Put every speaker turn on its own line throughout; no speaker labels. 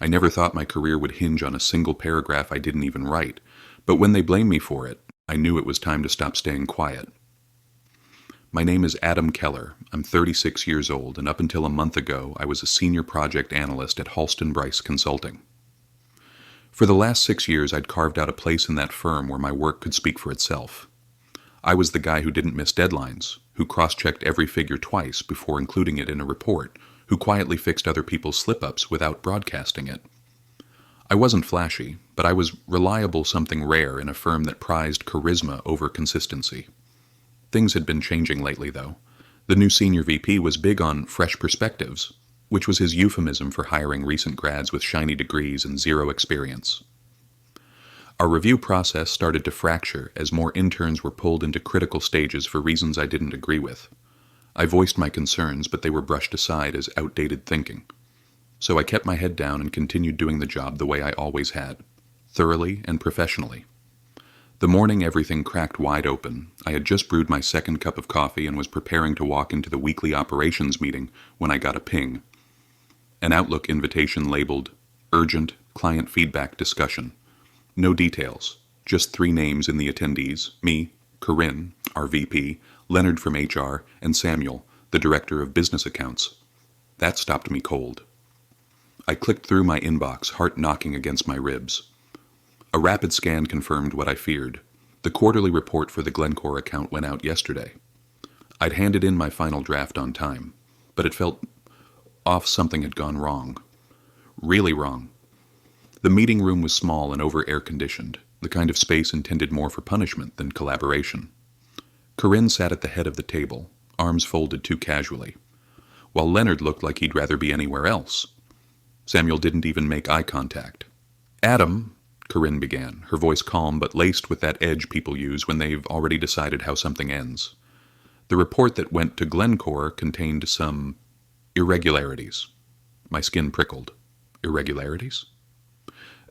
I never thought my career would hinge on a single paragraph I didn't even write, but when they blamed me for it, I knew it was time to stop staying quiet. My name is Adam Keller. I'm 36 years old, and up until a month ago, I was a senior project analyst at Halston Bryce Consulting. For the last 6 years, I'd carved out a place in that firm where my work could speak for itself. I was the guy who didn't miss deadlines, who cross-checked every figure twice before including it in a report, who quietly fixed other people's slip-ups without broadcasting it. I wasn't flashy, but I was reliable, something rare in a firm that prized charisma over consistency. Things had been changing lately, though. The new senior VP was big on fresh perspectives, which was his euphemism for hiring recent grads with shiny degrees and zero experience. Our review process started to fracture as more interns were pulled into critical stages for reasons I didn't agree with. I voiced my concerns, but they were brushed aside as outdated thinking. So I kept my head down and continued doing the job the way I always had, thoroughly and professionally. The morning everything cracked wide open, I had just brewed my second cup of coffee and was preparing to walk into the weekly operations meeting when I got a ping. An Outlook invitation labeled, Urgent Client Feedback Discussion. No details, just 3 names in the attendees, me, Corinne, our VP, Leonard from HR, and Samuel, the Director of Business Accounts. That stopped me cold. I clicked through my inbox, heart knocking against my ribs. A rapid scan confirmed what I feared. The quarterly report for the Glencore account went out yesterday. I'd handed in my final draft on time, but it felt off. Something had gone wrong. Really wrong. The meeting room was small and over-air-conditioned, the kind of space intended more for punishment than collaboration. Corinne sat at the head of the table, arms folded too casually, while Leonard looked like he'd rather be anywhere else. Samuel didn't even make eye contact. Adam, Corinne began, her voice calm but laced with that edge people use when they've already decided how something ends. The report that went to Glencore contained some irregularities. My skin prickled. Irregularities?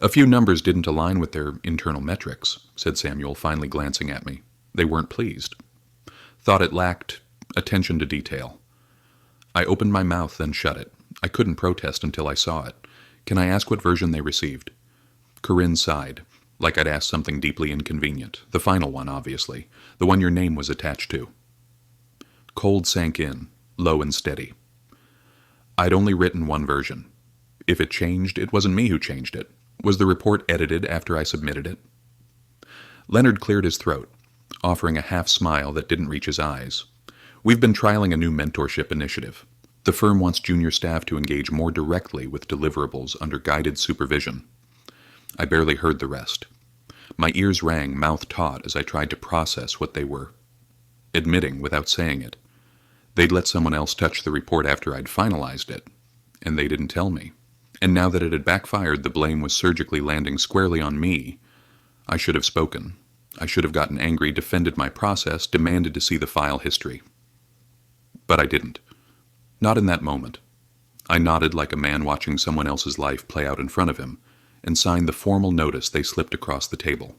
A few numbers didn't align with their internal metrics, said Samuel, finally glancing at me. They weren't pleased. Thought it lacked attention to detail. I opened my mouth, then shut it. I couldn't protest until I saw it. Can I ask what version they received? Corinne sighed, like I'd asked something deeply inconvenient. The final one, obviously. The one your name was attached to. Cold sank in, low and steady. I'd only written one version. If it changed, it wasn't me who changed it. Was the report edited after I submitted it? Leonard cleared his throat, offering a half smile that didn't reach his eyes. We've been trialing a new mentorship initiative. The firm wants junior staff to engage more directly with deliverables under guided supervision. I barely heard the rest. My ears rang, mouth taut, as I tried to process what they were admitting without saying it. They'd let someone else touch the report after I'd finalized it, and they didn't tell me. And now that it had backfired, the blame was surgically landing squarely on me. I should have spoken. I should have gotten angry, defended my process, demanded to see the file history. But I didn't. Not in that moment. I nodded like a man watching someone else's life play out in front of him, and signed the formal notice they slipped across the table.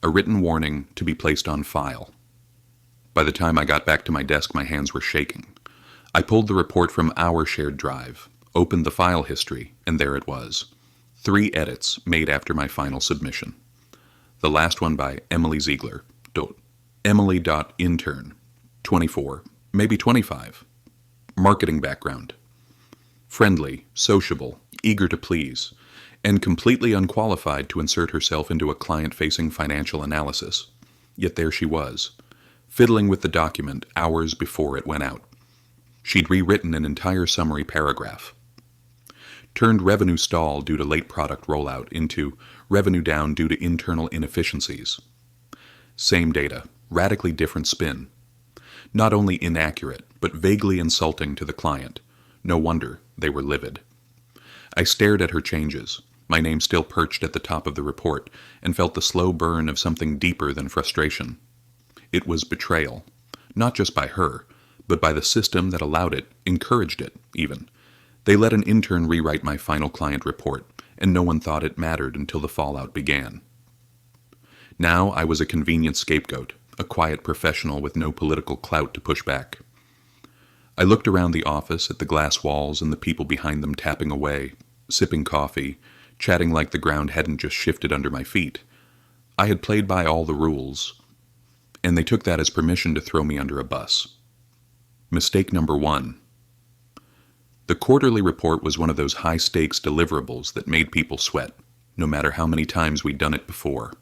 A written warning to be placed on file. By the time I got back to my desk, my hands were shaking. I pulled the report from our shared drive, opened the file history, and there it was. 3 edits made after my final submission. The last one by Emily Ziegler. Emily.intern. 24, maybe 25. Marketing background. Friendly, sociable, eager to please, and completely unqualified to insert herself into a client-facing financial analysis. Yet there she was, fiddling with the document hours before it went out. She'd rewritten an entire summary paragraph. Turned revenue stall due to late product rollout into revenue down due to internal inefficiencies. Same data, radically different spin. Not only inaccurate, but vaguely insulting to the client. No wonder they were livid. I stared at her changes, my name still perched at the top of the report, and felt the slow burn of something deeper than frustration. It was betrayal, not just by her, but by the system that allowed it, encouraged it, even. They let an intern rewrite my final client report, and no one thought it mattered until the fallout began. Now I was a convenient scapegoat, a quiet professional with no political clout to push back. I looked around the office at the glass walls and the people behind them tapping away, sipping coffee, chatting like the ground hadn't just shifted under my feet. I had played by all the rules, and they took that as permission to throw me under a bus. Mistake number 1. The quarterly report was one of those high-stakes deliverables that made people sweat, no matter how many times we'd done it before.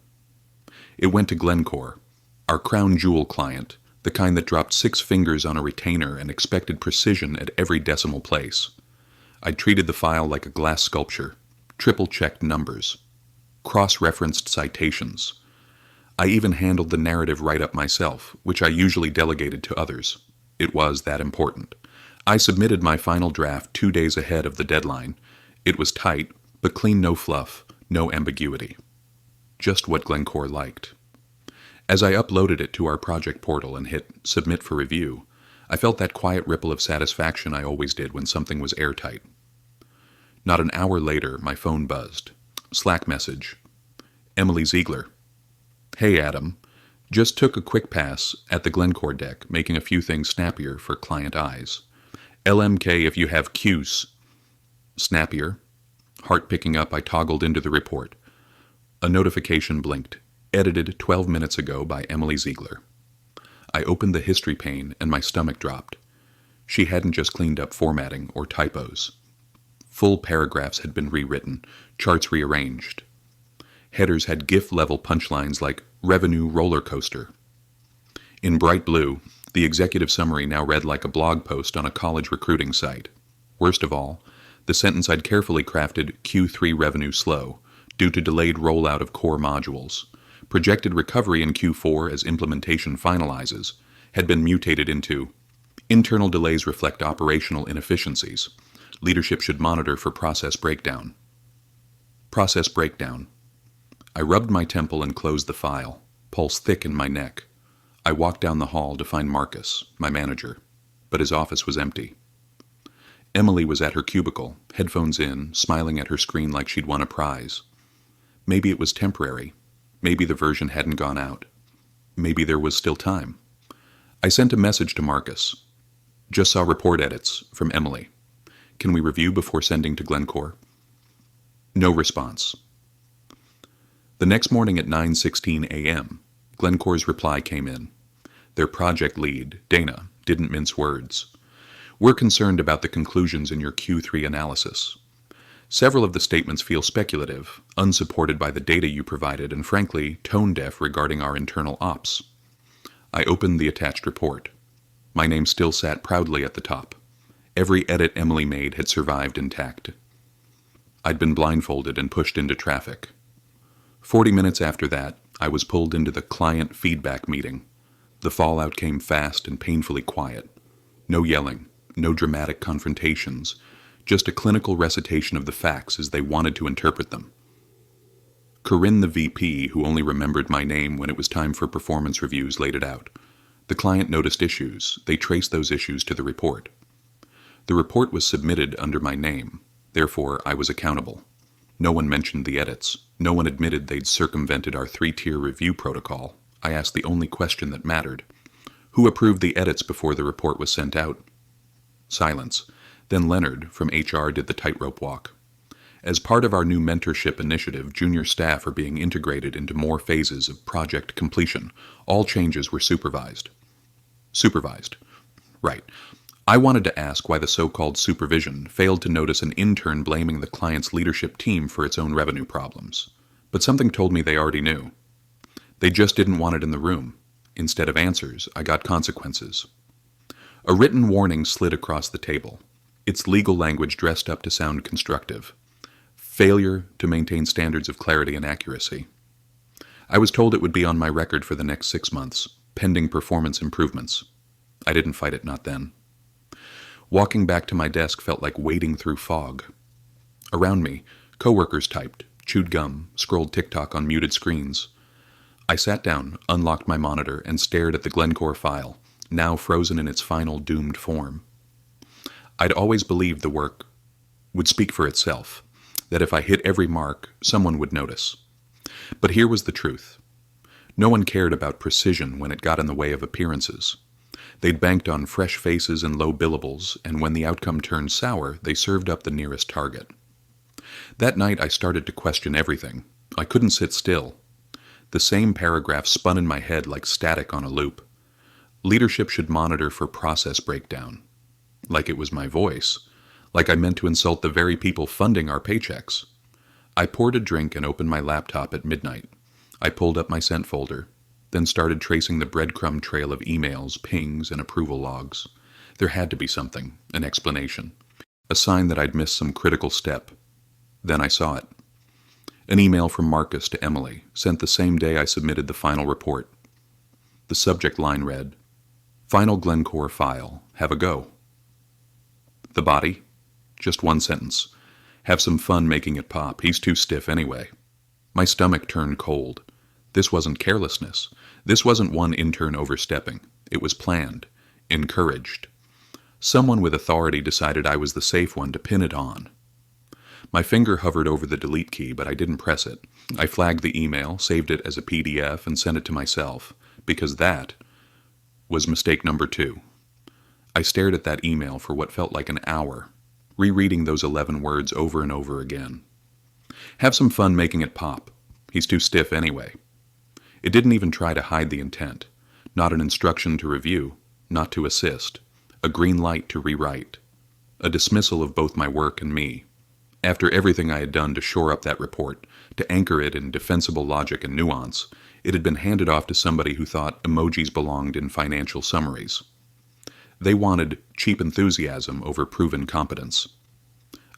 It went to Glencore, our crown jewel client, the kind that dropped 6 fingers on a retainer and expected precision at every decimal place. I'd treated the file like a glass sculpture, triple-checked numbers, cross-referenced citations. I even handled the narrative write-up myself, which I usually delegated to others. It was that important. I submitted my final draft 2 days ahead of the deadline. It was tight, but clean, no fluff, no ambiguity. Just what Glencore liked. As I uploaded it to our project portal and hit Submit for Review, I felt that quiet ripple of satisfaction I always did when something was airtight. Not an hour later, my phone buzzed. Slack message. Emily Ziegler. Hey, Adam. Just took a quick pass at the Glencore deck, making a few things snappier for client eyes. LMK if you have Qs. Snappier. Heart picking up, I toggled into the report. A notification blinked. Edited 12 minutes ago by Emily Ziegler. I opened the history pane and my stomach dropped. She hadn't just cleaned up formatting or typos. Full paragraphs had been rewritten, charts rearranged. Headers had GIF-level punchlines like revenue roller coaster. In bright blue, the executive summary now read like a blog post on a college recruiting site. Worst of all, the sentence I'd carefully crafted Q3 revenue slow, due to delayed rollout of core modules. Projected recovery in Q4 as implementation finalizes, had been mutated into internal delays reflect operational inefficiencies. Leadership should monitor for process breakdown. Process breakdown. I rubbed my temple and closed the file, pulse thick in my neck. I walked down the hall to find Marcus, my manager, but his office was empty. Emily was at her cubicle, headphones in, smiling at her screen like she'd won a prize. Maybe it was temporary. Maybe the version hadn't gone out. Maybe there was still time. I sent a message to Marcus. Just saw report edits from Emily. Can we review before sending to Glencore? No response. The next morning at 9:16 a.m., Glencore's reply came in. Their project lead, Dana, didn't mince words. We're concerned about the conclusions in your Q3 analysis. Several of the statements feel speculative, unsupported by the data you provided, and frankly, tone-deaf regarding our internal ops. I opened the attached report. My name still sat proudly at the top. Every edit Emily made had survived intact. I'd been blindfolded and pushed into traffic. 40 minutes after that, I was pulled into the client feedback meeting. The fallout came fast and painfully quiet. No yelling, no dramatic confrontations, just a clinical recitation of the facts as they wanted to interpret them. Corinne, the VP, who only remembered my name when it was time for performance reviews, laid it out. The client noticed issues. They traced those issues to the report. The report was submitted under my name. Therefore, I was accountable. No one mentioned the edits. No one admitted they'd circumvented our 3-tier review protocol. I asked the only question that mattered. Who approved the edits before the report was sent out? Silence. Then Leonard, from HR, did the tightrope walk. As part of our new mentorship initiative, junior staff are being integrated into more phases of project completion. All changes were supervised. Supervised. Right. I wanted to ask why the so-called supervision failed to notice an intern blaming the client's leadership team for its own revenue problems. But something told me they already knew. They just didn't want it in the room. Instead of answers, I got consequences. A written warning slid across the table. Its legal language dressed up to sound constructive. Failure to maintain standards of clarity and accuracy. I was told it would be on my record for the next 6 months, pending performance improvements. I didn't fight it, not then. Walking back to my desk felt like wading through fog. Around me, coworkers typed, chewed gum, scrolled TikTok on muted screens. I sat down, unlocked my monitor, and stared at the Glencore file, now frozen in its final doomed form. I'd always believed the work would speak for itself, that if I hit every mark, someone would notice. But here was the truth. No one cared about precision when it got in the way of appearances. They'd banked on fresh faces and low billables, and when the outcome turned sour, they served up the nearest target. That night I started to question everything. I couldn't sit still. The same paragraph spun in my head like static on a loop. Leadership should monitor for process breakdown. Like it was my voice. Like I meant to insult the very people funding our paychecks. I poured a drink and opened my laptop at midnight. I pulled up my sent folder, then started tracing the breadcrumb trail of emails, pings, and approval logs. There had to be something, an explanation, a sign that I'd missed some critical step. Then I saw it. An email from Marcus to Emily, sent the same day I submitted the final report. The subject line read, "Final Glencore file. Have a go." The body? Just one sentence. "Have some fun making it pop. He's too stiff anyway." My stomach turned cold. This wasn't carelessness. This wasn't one intern overstepping. It was planned, encouraged. Someone with authority decided I was the safe one to pin it on. My finger hovered over the delete key, but I didn't press it. I flagged the email, saved it as a PDF, and sent it to myself, because that was mistake number 2. I stared at that email for what felt like an hour, rereading those 11 words over and over again. Have some fun making it pop. He's too stiff anyway. It didn't even try to hide the intent. Not an instruction to review, not to assist. A green light to rewrite. A dismissal of both my work and me. After everything I had done to shore up that report, to anchor it in defensible logic and nuance, it had been handed off to somebody who thought emojis belonged in financial summaries. They wanted cheap enthusiasm over proven competence.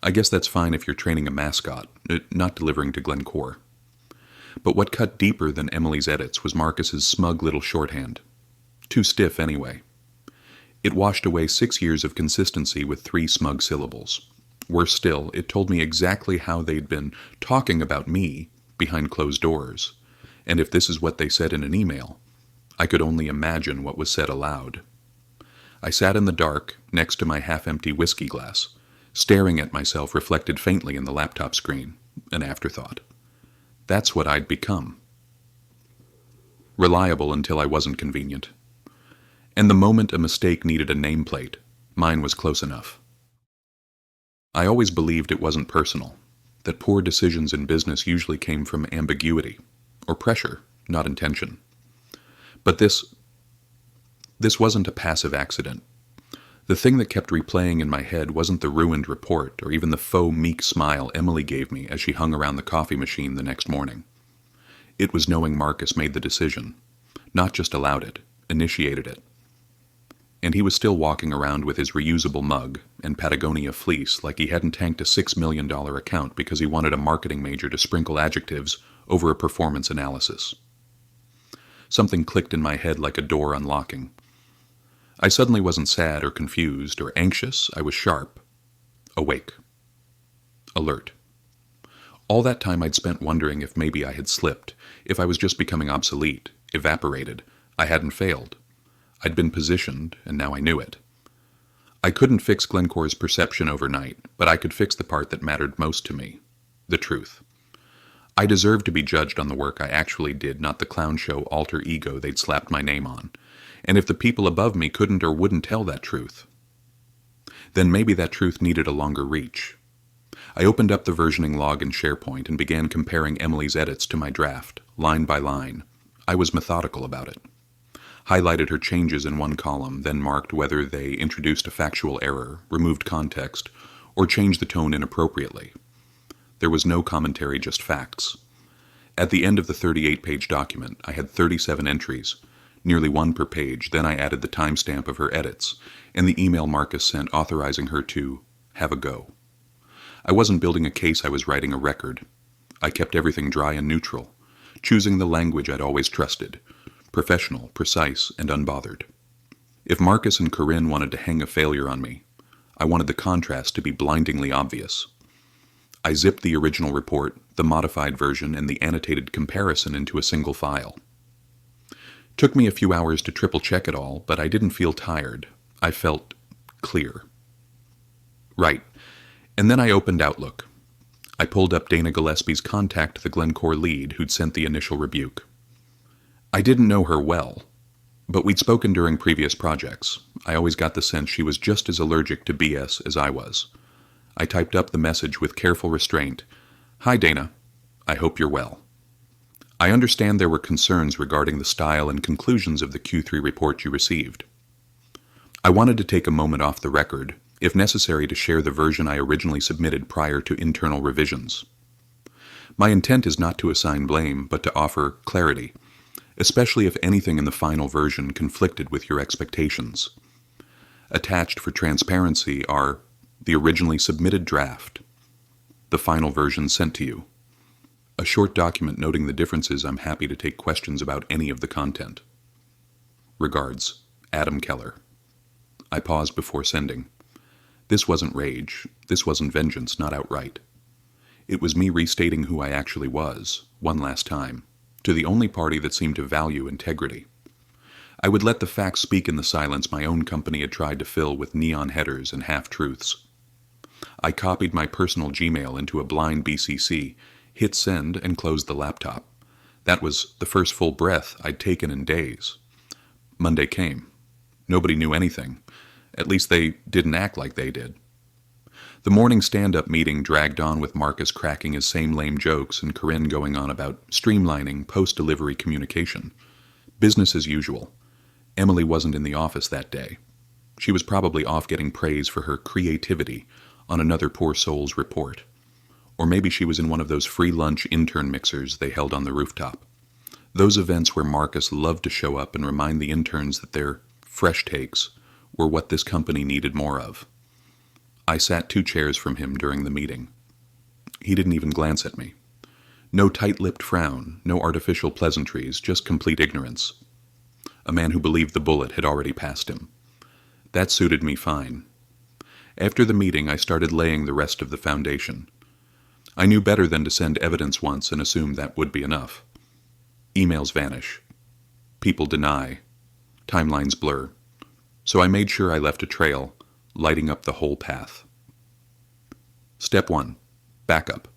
I guess that's fine if you're training a mascot, not delivering to Glencore. But what cut deeper than Emily's edits was Marcus's smug little shorthand. Too stiff anyway. It washed away 6 years of consistency with 3 smug syllables. Worse still, it told me exactly how they'd been talking about me behind closed doors. And if this is what they said in an email, I could only imagine what was said aloud. I sat in the dark next to my half-empty whiskey glass, staring at myself reflected faintly in the laptop screen, an afterthought. That's what I'd become. Reliable until I wasn't convenient. And the moment a mistake needed a nameplate, mine was close enough. I always believed it wasn't personal, that poor decisions in business usually came from ambiguity, or pressure, not intention. But this wasn't a passive accident. The thing that kept replaying in my head wasn't the ruined report or even the faux meek smile Emily gave me as she hung around the coffee machine the next morning. It was knowing Marcus made the decision, not just allowed it, initiated it. And he was still walking around with his reusable mug and Patagonia fleece like he hadn't tanked a $6 million account because he wanted a marketing major to sprinkle adjectives over a performance analysis. Something clicked in my head like a door unlocking. I suddenly wasn't sad or confused or anxious. I was sharp, awake, alert. All that time I'd spent wondering if maybe I had slipped, if I was just becoming obsolete, evaporated. I hadn't failed. I'd been positioned, and now I knew it. I couldn't fix Glencore's perception overnight, but I could fix the part that mattered most to me, the truth. I deserved to be judged on the work I actually did, not the clown show alter ego they'd slapped my name on. And if the people above me couldn't or wouldn't tell that truth, then maybe that truth needed a longer reach. I opened up the versioning log in SharePoint and began comparing Emily's edits to my draft, line by line. I was methodical about it. Highlighted her changes in one column, then marked whether they introduced a factual error, removed context, or changed the tone inappropriately. There was no commentary, just facts. At the end of the 38-page document, I had 37 entries, nearly one per page. Then I added the timestamp of her edits, and the email Marcus sent authorizing her to have a go. I wasn't building a case, I was writing a record. I kept everything dry and neutral, choosing the language I'd always trusted. Professional, precise, and unbothered. If Marcus and Corinne wanted to hang a failure on me, I wanted the contrast to be blindingly obvious. I zipped the original report, the modified version, and the annotated comparison into a single file. Took me a few hours to triple-check it all, but I didn't feel tired. I felt clear. Right. And then I opened Outlook. I pulled up Dana Gillespie's contact the Glencore lead who'd sent the initial rebuke. I didn't know her well, But we'd spoken during previous projects. I always got the sense she was just as allergic to BS as I was. I typed up the message with careful restraint. "Hi, Dana. I hope you're well. I understand there were concerns regarding the style and conclusions of the Q3 report you received. I wanted to take a moment off the record, if necessary, to share the version I originally submitted prior to internal revisions. My intent is not to assign blame, but to offer clarity, especially if anything in the final version conflicted with your expectations. Attached for transparency are the originally submitted draft, the final version sent to you, a short document noting the differences. I'm happy to take questions about any of the content. Regards, Adam Keller." I paused before sending. This wasn't rage. This wasn't vengeance, not outright. It was me restating who I actually was, one last time, to the only party that seemed to value integrity. I would let the facts speak in the silence my own company had tried to fill with neon headers and half-truths. I copied my personal Gmail into a blind BCC, hit send, and closed the laptop. That was the first full breath I'd taken in days. Monday came. Nobody knew anything. At least they didn't act like they did. The morning stand-up meeting dragged on with Marcus cracking his same lame jokes and Corinne going on about streamlining post-delivery communication. Business as usual. Emily wasn't in the office that day. She was probably off getting praise for her creativity on another poor soul's report. Or maybe she was in one of those free lunch intern mixers they held on the rooftop. Those events where Marcus loved to show up and remind the interns that their fresh takes were what this company needed more of. I sat 2 chairs from him during the meeting. He didn't even glance at me. No tight-lipped frown, no artificial pleasantries, just complete ignorance. A man who believed the bullet had already passed him. That suited me fine. After the meeting, I started laying the rest of the foundation. I knew better than to send evidence once and assume that would be enough. Emails vanish. People deny. Timelines blur. So I made sure I left a trail, lighting up the whole path. Step 1. Backup.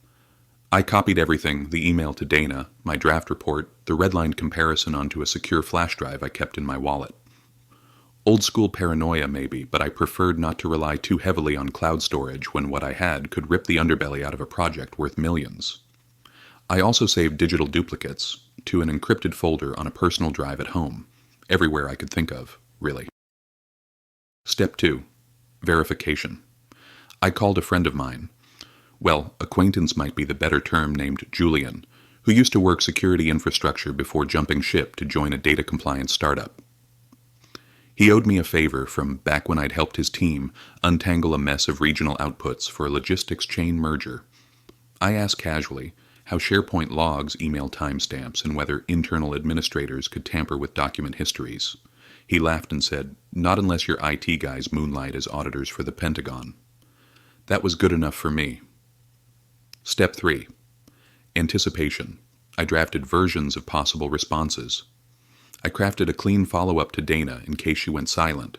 I copied everything, the email to Dana, my draft report, the redlined comparison onto a secure flash drive I kept in my wallet. Old school paranoia maybe, but I preferred not to rely too heavily on cloud storage when what I had could rip the underbelly out of a project worth millions. I also saved digital duplicates to an encrypted folder on a personal drive at home, everywhere I could think of, really. Step 2. Verification. I called a friend of mine. Well, acquaintance might be the better term, named Julian, who used to work security infrastructure before jumping ship to join a data compliance startup. He owed me a favor from back when I'd helped his team untangle a mess of regional outputs for a logistics chain merger. I asked casually how SharePoint logs email timestamps and whether internal administrators could tamper with document histories. He laughed and said, "Not unless your IT guys moonlight as auditors for the Pentagon." That was good enough for me. Step 3. Anticipation. I drafted versions of possible responses. I crafted a clean follow-up to Dana in case she went silent.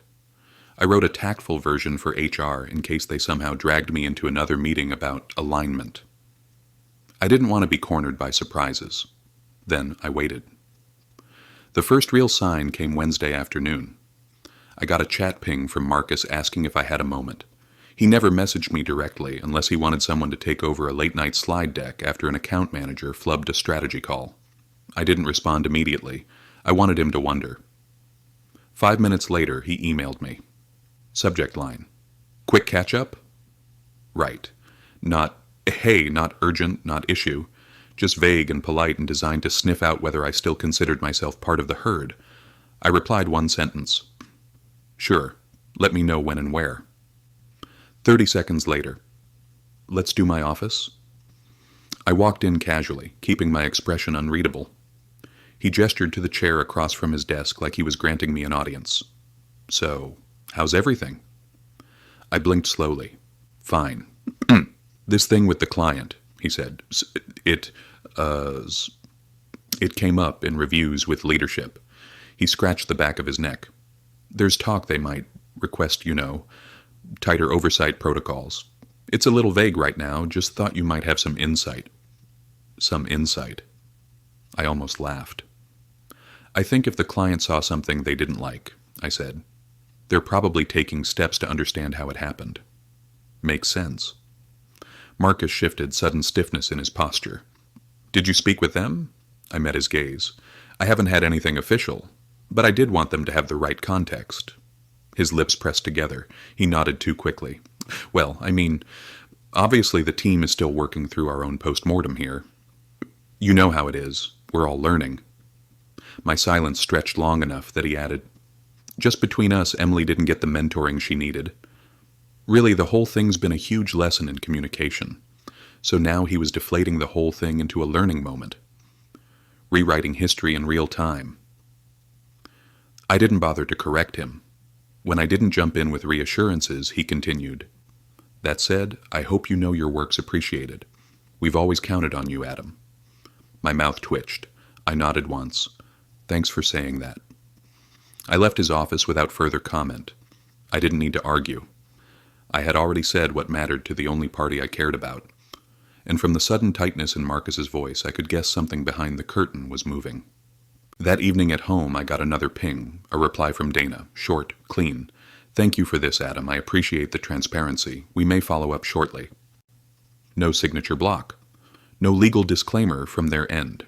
I wrote a tactful version for HR in case they somehow dragged me into another meeting about alignment. I didn't want to be cornered by surprises. Then I waited. The first real sign came Wednesday afternoon. I got a chat ping from Marcus asking if I had a moment. He never messaged me directly unless he wanted someone to take over a late-night slide deck after an account manager flubbed a strategy call. I didn't respond immediately. I wanted him to wonder. 5 minutes later, he emailed me. Subject line: "Quick catch-up?" Right. Not, "Hey, not urgent, not issue." Just vague and polite and designed to sniff out whether I still considered myself part of the herd. I replied one sentence. "Sure. Let me know when and where." 30 seconds later. "Let's do my office?" I walked in casually, keeping my expression unreadable. He gestured to the chair across from his desk like he was granting me an audience. "So, how's everything?" I blinked slowly. "Fine." "This thing with the client," he said. It came up in reviews with leadership." He scratched the back of his neck. "There's talk they might request, tighter oversight protocols. It's a little vague right now, just thought you might have some insight." Some insight. I almost laughed. I think if the client saw something they didn't like, I said, they're probably taking steps to understand how it happened. Makes sense. Marcus shifted sudden stiffness in his posture. Did you speak with them? I met his gaze. I haven't had anything official, but I did want them to have the right context. His lips pressed together. He nodded too quickly. Well, I mean, obviously the team is still working through our own post-mortem here. You know how it is. We're all learning. My silence stretched long enough that he added, just between us, Emily didn't get the mentoring she needed. Really, the whole thing's been a huge lesson in communication. So now he was deflating the whole thing into a learning moment. Rewriting history in real time. I didn't bother to correct him. When I didn't jump in with reassurances, he continued, That said, I hope you know your work's appreciated. We've always counted on you, Adam. My mouth twitched. I nodded once. Thanks for saying that. I left his office without further comment. I didn't need to argue. I had already said what mattered to the only party I cared about. And from the sudden tightness in Marcus's voice, I could guess something behind the curtain was moving. That evening at home, I got another ping, a reply from Dana, short, clean. Thank you for this, Adam. I appreciate the transparency. We may follow up shortly. No signature block. No legal disclaimer from their end.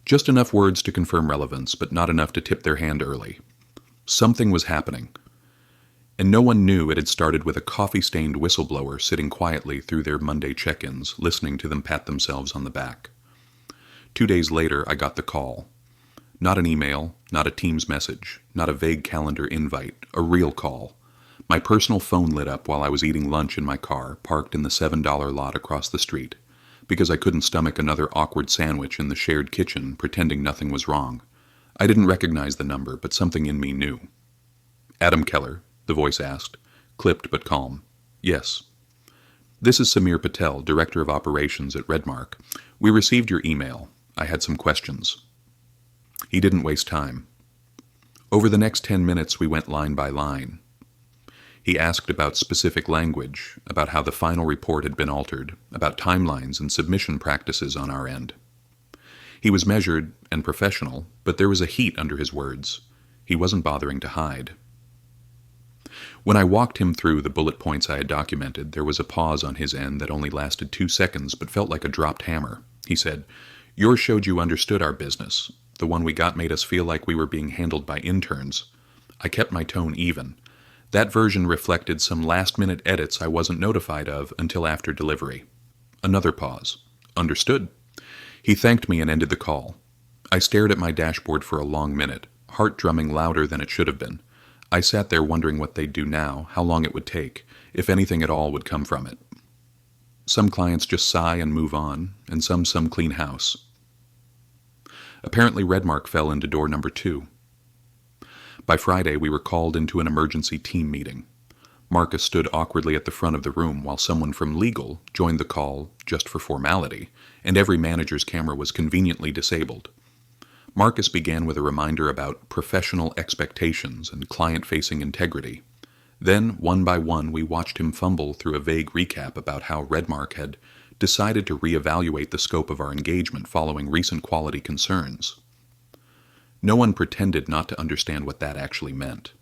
Just enough words to confirm relevance, but not enough to tip their hand early. Something was happening. And no one knew it had started with a coffee-stained whistleblower sitting quietly through their Monday check-ins, listening to them pat themselves on the back. 2 days later, I got the call. Not an email, not a Teams message, not a vague calendar invite, a real call. My personal phone lit up while I was eating lunch in my car, parked in the $7 lot across the street, because I couldn't stomach another awkward sandwich in the shared kitchen, pretending nothing was wrong. I didn't recognize the number, but something in me knew. Adam Keller, the voice asked, clipped but calm. Yes. This is Samir Patel, Director of Operations at Redmark. We received your email. I had some questions. He didn't waste time. Over the next 10 minutes, we went line by line. He asked about specific language, about how the final report had been altered, about timelines and submission practices on our end. He was measured and professional, but there was a heat under his words. He wasn't bothering to hide. When I walked him through the bullet points I had documented, there was a pause on his end that only lasted 2 seconds but felt like a dropped hammer. He said, Yours showed you understood our business. The one we got made us feel like we were being handled by interns. I kept my tone even. That version reflected some last-minute edits I wasn't notified of until after delivery. Another pause. Understood. He thanked me and ended the call. I stared at my dashboard for a long minute, heart drumming louder than it should have been. I sat there wondering what they'd do now, how long it would take, if anything at all would come from it. Some clients just sigh and move on, and some clean house. Apparently Redmark fell into door number 2. By Friday, we were called into an emergency team meeting. Marcus stood awkwardly at the front of the room while someone from legal joined the call just for formality, and every manager's camera was conveniently disabled. Marcus began with a reminder about professional expectations and client-facing integrity. Then, one by one, we watched him fumble through a vague recap about how Redmark had decided to reevaluate the scope of our engagement following recent quality concerns. No one pretended not to understand what that actually meant.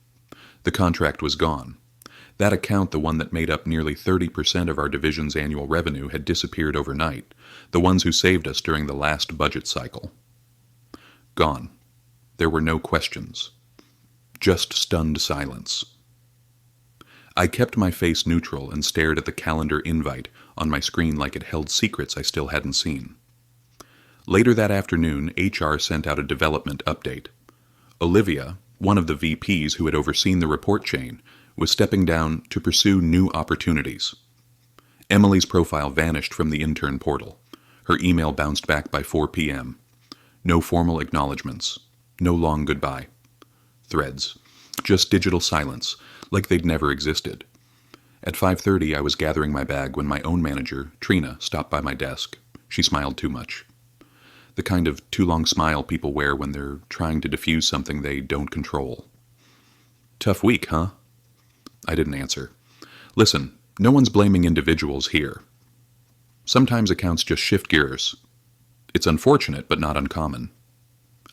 The contract was gone. That account, the one that made up nearly 30% of our division's annual revenue, had disappeared overnight, the ones who saved us during the last budget cycle. Gone. There were no questions. Just stunned silence. I kept my face neutral and stared at the calendar invite on my screen like it held secrets I still hadn't seen. Later that afternoon, HR sent out a development update. Olivia, one of the VPs who had overseen the report chain, was stepping down to pursue new opportunities. Emily's profile vanished from the intern portal. Her email bounced back by 4 p.m. No formal acknowledgments. No long goodbye. Threads. Just digital silence, like they'd never existed. At 5:30, I was gathering my bag when my own manager, Trina, stopped by my desk. She smiled too much. The kind of too-long smile people wear when they're trying to diffuse something they don't control. Tough week, huh? I didn't answer. Listen, no one's blaming individuals here. Sometimes accounts just shift gears. It's unfortunate, but not uncommon.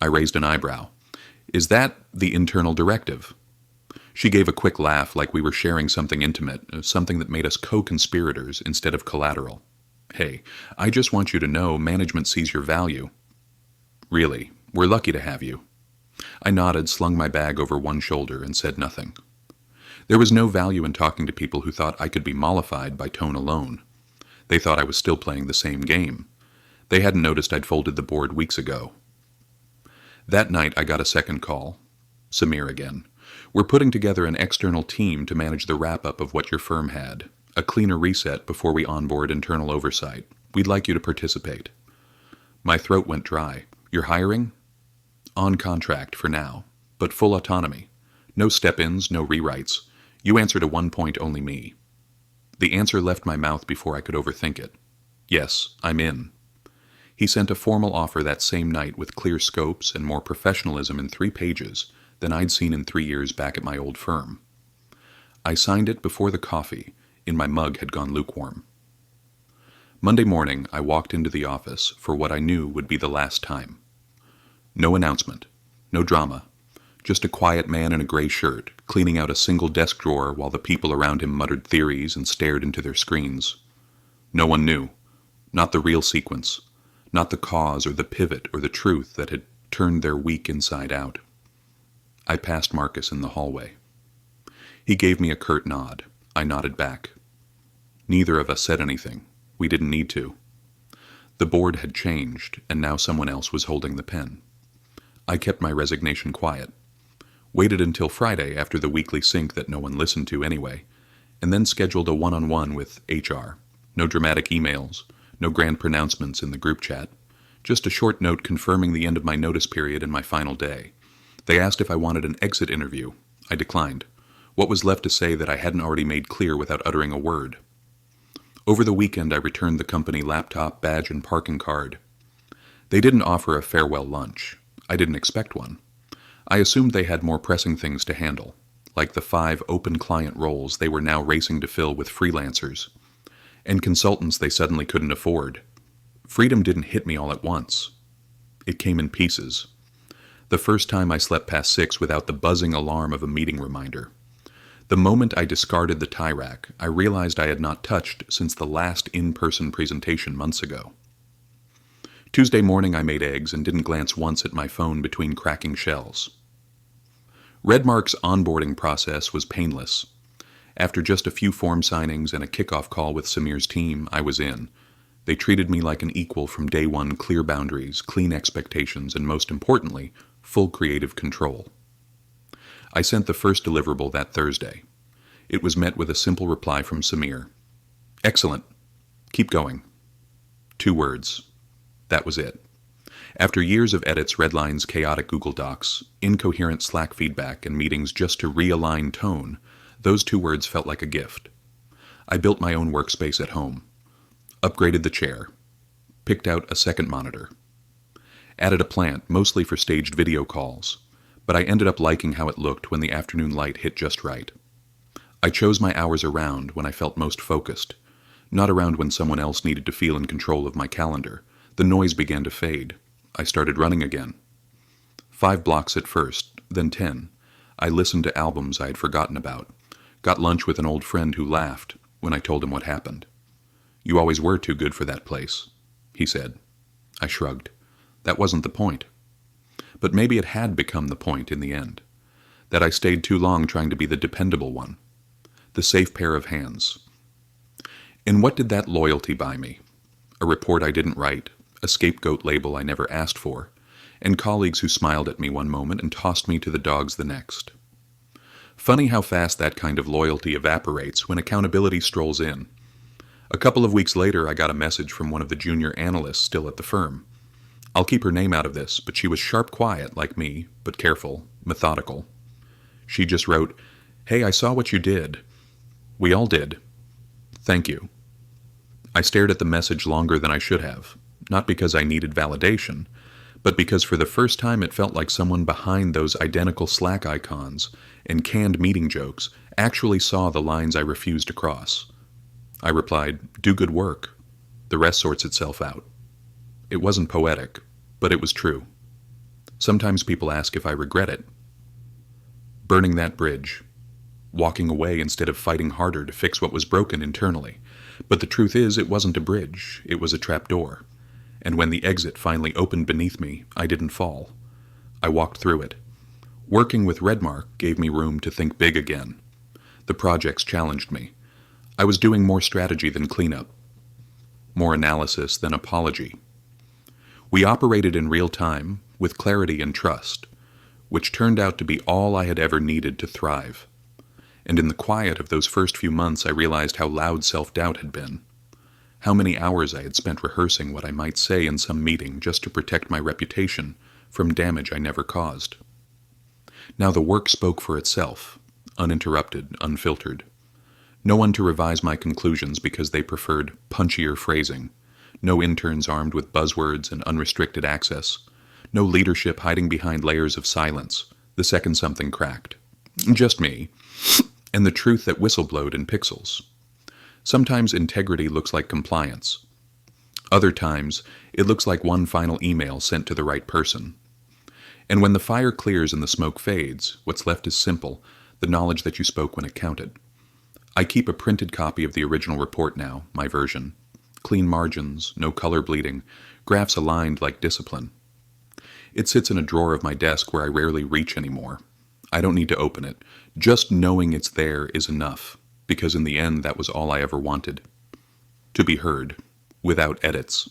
I raised an eyebrow. Is that the internal directive? She gave a quick laugh like we were sharing something intimate, something that made us co-conspirators instead of collateral. Hey, I just want you to know management sees your value. Really, we're lucky to have you. I nodded, slung my bag over one shoulder, and said nothing. There was no value in talking to people who thought I could be mollified by tone alone. They thought I was still playing the same game. They hadn't noticed I'd folded the board weeks ago. That night I got a second call. Samir again. We're putting together an external team to manage the wrap-up of what your firm had. A cleaner reset before we onboard internal oversight. We'd like you to participate. My throat went dry. You're hiring? On contract for now, but full autonomy. No step-ins, no rewrites. You answer to one point only me. The answer left my mouth before I could overthink it. Yes, I'm in. He sent a formal offer that same night with clear scopes and more professionalism in 3 pages than I'd seen in 3 years back at my old firm. I signed it before the coffee in my mug had gone lukewarm. Monday morning, I walked into the office for what I knew would be the last time. No announcement, no drama, just a quiet man in a gray shirt cleaning out a single desk drawer while the people around him muttered theories and stared into their screens. No one knew, not the real sequence, not the cause or the pivot or the truth that had turned their week inside out. I passed Marcus in the hallway. He gave me a curt nod. I nodded back. Neither of us said anything. We didn't need to. The board had changed, and now someone else was holding the pen. I kept my resignation quiet, waited until Friday after the weekly sync that no one listened to anyway, and then scheduled a one-on-one with HR. No dramatic emails, no grand pronouncements in the group chat, just a short note confirming the end of my notice period and my final day. They asked if I wanted an exit interview. I declined. What was left to say that I hadn't already made clear without uttering a word? Over the weekend, I returned the company laptop, badge, and parking card. They didn't offer a farewell lunch. I didn't expect one. I assumed they had more pressing things to handle, like the 5 open client roles they were now racing to fill with freelancers, and consultants they suddenly couldn't afford. Freedom didn't hit me all at once. It came in pieces. The first time I slept past 6 without the buzzing alarm of a meeting reminder. The moment I discarded the tie rack, I realized I had not touched since the last in-person presentation months ago. Tuesday morning I made eggs and didn't glance once at my phone between cracking shells. Redmark's onboarding process was painless. After just a few form signings and a kickoff call with Samir's team, I was in. They treated me like an equal from day one, clear boundaries, clean expectations, and most importantly, full creative control. I sent the first deliverable that Thursday. It was met with a simple reply from Samir. Excellent. Keep going. 2 words. That was it. After years of edits, redlines, chaotic Google Docs, incoherent Slack feedback, and meetings just to realign tone, those 2 words felt like a gift. I built my own workspace at home. Upgraded the chair. Picked out a second monitor. Added a plant, mostly for staged video calls, but I ended up liking how it looked when the afternoon light hit just right. I chose my hours around when I felt most focused, not around when someone else needed to feel in control of my calendar. The noise began to fade. I started running again. 5 blocks at first, then 10. I listened to albums I had forgotten about. Got lunch with an old friend who laughed when I told him what happened. You always were too good for that place, he said. I shrugged. That wasn't the point. But maybe it had become the point in the end. That I stayed too long trying to be the dependable one. The safe pair of hands. And what did that loyalty buy me? A report I didn't write, a scapegoat label I never asked for, and colleagues who smiled at me one moment and tossed me to the dogs the next. Funny how fast that kind of loyalty evaporates when accountability strolls in. A couple of weeks later, I got a message from one of the junior analysts still at the firm. I'll keep her name out of this, but she was sharp quiet like me, but careful, methodical. She just wrote, "Hey, I saw what you did. We all did. Thank you." I stared at the message longer than I should have, not because I needed validation, but because for the first time it felt like someone behind those identical Slack icons and canned meeting jokes actually saw the lines I refused to cross. I replied, "Do good work. The rest sorts itself out." It wasn't poetic, but it was true. Sometimes people ask if I regret it. Burning that bridge. Walking away instead of fighting harder to fix what was broken internally. But the truth is, it wasn't a bridge, it was a trapdoor. And when the exit finally opened beneath me, I didn't fall. I walked through it. Working with Redmark gave me room to think big again. The projects challenged me. I was doing more strategy than cleanup. More analysis than apology. We operated in real time, with clarity and trust, which turned out to be all I had ever needed to thrive. And in the quiet of those first few months, I realized how loud self-doubt had been. How many hours I had spent rehearsing what I might say in some meeting just to protect my reputation from damage I never caused. Now the work spoke for itself, uninterrupted, unfiltered. No one to revise my conclusions because they preferred punchier phrasing. No interns armed with buzzwords and unrestricted access. No leadership hiding behind layers of silence the second something cracked. Just me, and the truth that whistleblowed in pixels. Sometimes integrity looks like compliance. Other times, it looks like one final email sent to the right person. And when the fire clears and the smoke fades, what's left is simple, the knowledge that you spoke when it counted. I keep a printed copy of the original report now, my version. Clean margins, no color bleeding, graphs aligned like discipline. It sits in a drawer of my desk where I rarely reach anymore. I don't need to open it. Just knowing it's there is enough, because in the end that was all I ever wanted. To be heard, without edits.